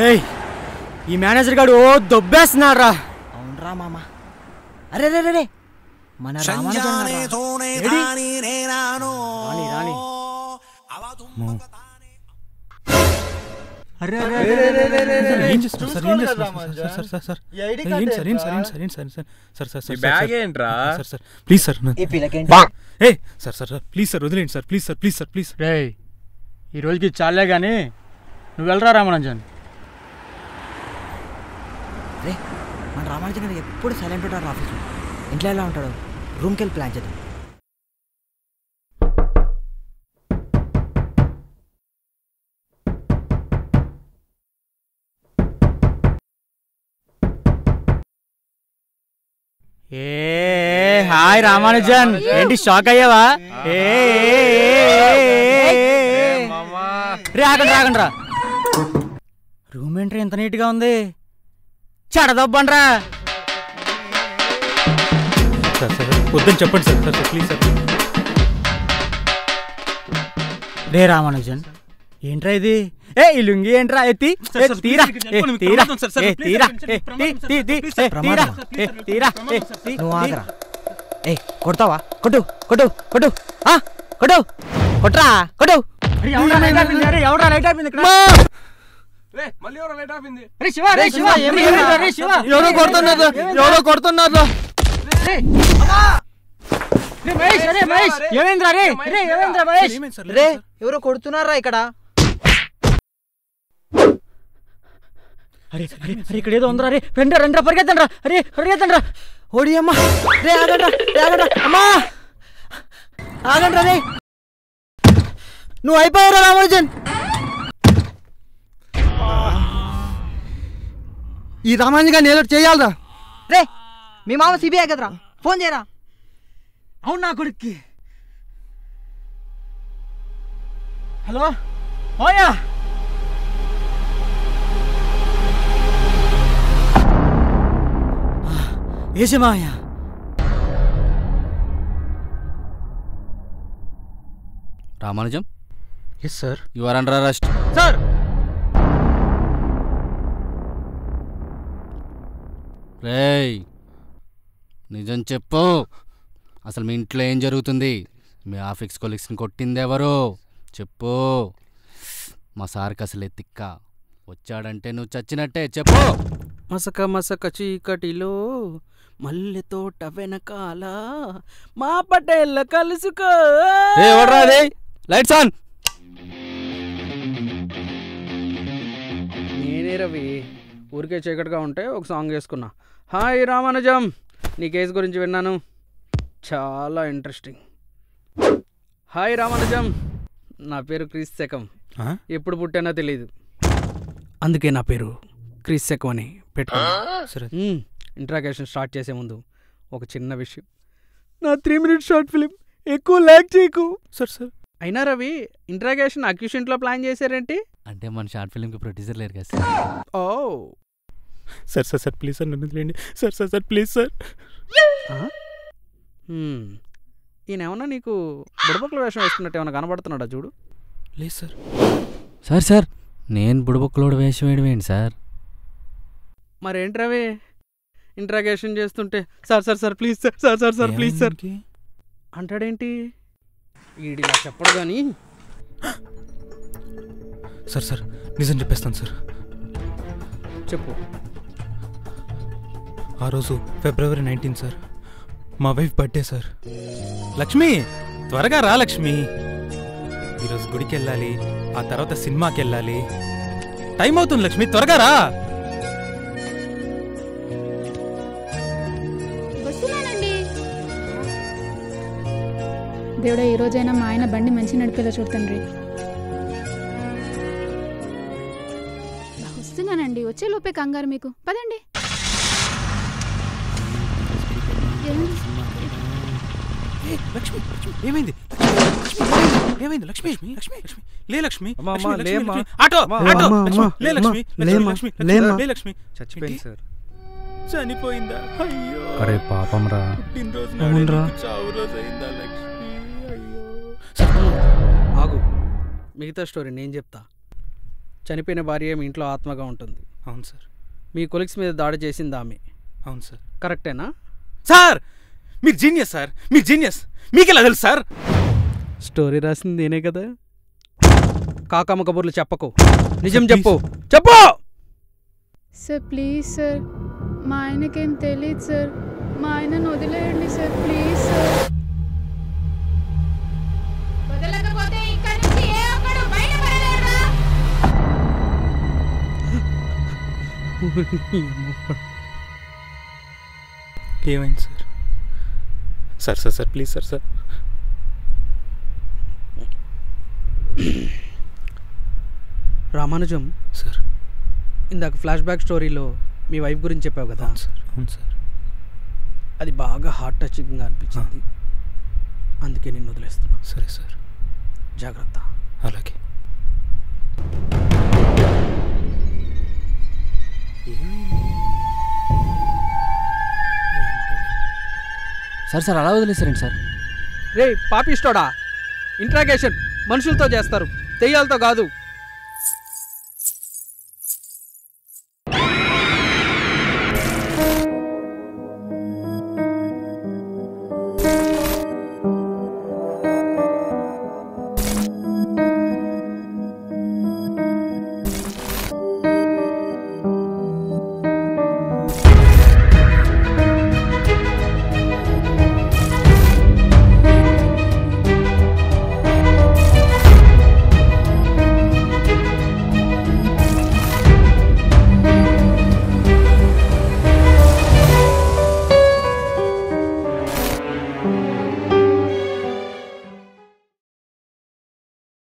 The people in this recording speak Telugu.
ఏయ్ ఈ మేనేజర్ గారు ఓ దొబ్బేస్తున్నాడు రా. అవునరా మామ. అరే రే రే మన ప్లీజ్ సార్ ప్లీజ్ సార్ వదిలేండి sir please sir please sir please. రే ఈ రోజుకి చాలే కానీ నువ్వు వెళ్ళరా రామానుజన్. రే మన రామానుజన్ గారు ఎప్పుడు సైలెంట్ ఉంటాడు ఆఫీస్లో. ఇంట్లో ఎలా ఉంటాడు? రూమ్కి వెళ్ళి ప్లాన్ చేద్దాం. ఏ హాయ్ రామానుజన్, ఏంటి షాక్ అయ్యావా? రే ఆగండి రాగండి రా. రూమ్ ఎంట్రీ ఎంత నీట్ గా ఉంది. చెడదొబ్బండ్రా. వద్దని చెప్పండి సార్ ప్లీజ్ సార్. రే రామానుజన్ ఏంట్రా ఇది? ఏ ఈ లుంగి ఏంట్రా? ఎత్తి తీరా తీరా తీరా తీరా. నువ్వు ఆగరా. ఏ కొడతావా? కొట్టు కొట్టు కొట్టు కొట్టు కొట్రా కొట్టు. ఎవరా లైట్ అయిపోయింది? ఎవరో కొడుతున్నారు ఎవరో కొడుతున్నారు. ఏమైందిరా రే? రే ఎవరో కొడుతున్నారా ఇక్కడ? అరే ఇక్కడ ఏదో ఉందిరా రే. రండి రండి పరిగెత్తండి రా. అరే పరిగెత్తండి రా. ఓడి అమ్మా. రే ఆగండ్రా ఆగండ్రా అమ్మా ఆగండ్రా రే. నువ్వు అయిపోయారా రామానుజన్? ఈ రామానుజన్ గారిని ఏదో చేయాలరా. రే మీ మామ సిబిఐ కదరా, ఫోన్ చేయరా. అవును నా కొడుక్కి. హలో ఓయా. ఏసమాయా Ramanujam. Yes sir. You are under arrest. Sir రేయ్ నిజం చెప్పు. అసలు మీ ఇంట్లో ఏం జరుగుతుంది? మీ ఆఫీస్ కొలీగ్స్ని కొట్టింది ఎవరు? చెప్పు. మా సార్కి అసలే తిక్క. వచ్చాడంటే నువ్వు చచ్చినట్టే. చెప్పు. మసక మసక చీకటిలో మల్లె తోట వెనకాల మా పటేళ్ళ కలుసుకో. Lights on. నేనే రవి. ఊరికే చీకటిగా ఉంటే ఒక సాంగ్ వేసుకున్నా. హాయ్ రామానుజం, నీ కేసు గురించి విన్నాను, చాలా ఇంట్రెస్టింగ్. హాయ్ రామానుజం, నా పేరు క్రిస్ శకం. ఎప్పుడు పుట్టానో తెలీదు, అందుకే నా పేరు క్రిస్ శకం అని పెట్టుకున్నా. ఇంట్రాగేషన్ స్టార్ట్ చేసే ముందు ఒక చిన్న విషయం. నా 3 minute షార్ట్ ఫిలిం ఎక్కువ ల్యాక్ చేయకు. సార్ అయినా రవి, ఇంట్రాగేషన్ అక్యూషెంట్లో ప్లాన్ చేశారేంటి? అంటే మన షార్ట్ ఫిలింకి ప్రొడ్యూసర్ లేరు కదా సార్. ఓ సార్ ప్లీజ్ సార్ నన్ను వదిలేండి సార్ ప్లీజ్ సార్. ఈయన ఏమన్నా నీకు బుడబొక్కల వేషం వేసుకున్నట్టు ఏమన్నా కనబడుతున్నాడా చూడు. లేదు సార్ నేను బుడబొక్కలోడు వేషం వేయడం ఏంటి సార్? మరేంటి రవి, ఇంట్రాగేషన్ చేస్తుంటే sir please sir please sir అంటాడేంటి? ఈడిలా చెప్పడు కానీ. సార్ నిజం చెప్పేస్తాను సార్. చెప్పు. ఆ రోజు February 19 సార్, మా వైఫ్ బర్త్డే సార్. లక్ష్మి త్వరగా రా లక్ష్మి, ఈరోజు గుడికి వెళ్ళాలి, ఆ తర్వాత సినిమాకి వెళ్ళాలి, టైం అవుతుంది లక్ష్మి, త్వరగా రా. దేవుడా, ఈ రోజైనా మా ఆయన బండి మంచి నడిపేలా చూడండి. వస్తున్నానండి, వచ్చే లోపే కంగారు మీకు. పదండి. ఏమైంది లక్ష్మి? లే లక్ష్మి, ఆటో లే లక్ష్మి. చచ్చిపోయింది సార్. చనిపోయిందా? అయ్యో అరే పాపం రా. చావు రోజు అయిందా లక్ష్మి? అయ్యో. ఆగు, మిగతా స్టోరీ నేను చెప్తా. చనిపోయిన భార్య మీ ఇంట్లో ఆత్మగా ఉంటుంది. అవును సార్. మీ కొలీగ్స్ మీద దాడి చేసింది ఆమె. అవును సార్. కరెక్టేనా? సార్ మీరు జీనియస్ సార్, మీరు జీనియస్. మీకెలా తెలుసు సార్? స్టోరీ రాసింది నేనే కదా. కాకమ్మ కబుర్లు చెప్పకు, నిజం చెప్పు. చెప్పు సార్ ప్లీజ్ సార్, మా ఆయనకేం తెలియదు సార్. మా ఆయనను వదిలేయండి సార్, ప్లీజ్ సార్. వదలకపోతే ఇక్కడి నుంచి ఏ ఒక్కడు బయటపడలేడురా. ఏమైంది sir? Sir sir sir please sir. Sir Ramanujam sir. ఇందాక ఫ్లాష్ బ్యాక్ స్టోరీలో మీ వైఫ్ గురించి చెప్పావు కదా. అవును సార్. అవును సార్. అది బాగా హార్ట్ టచింగ్గా అనిపించింది, అందుకే నిన్ను వదిలేస్తున్నా. సరే సార్. జాగ్రత్త. అలాగే. సార్ అలా వదిలేసారండి సార్. రే పాపిస్టోడా, ఇంట్రాగేషన్ మనుషులతో చేస్తారు, దెయ్యాలతో కాదు.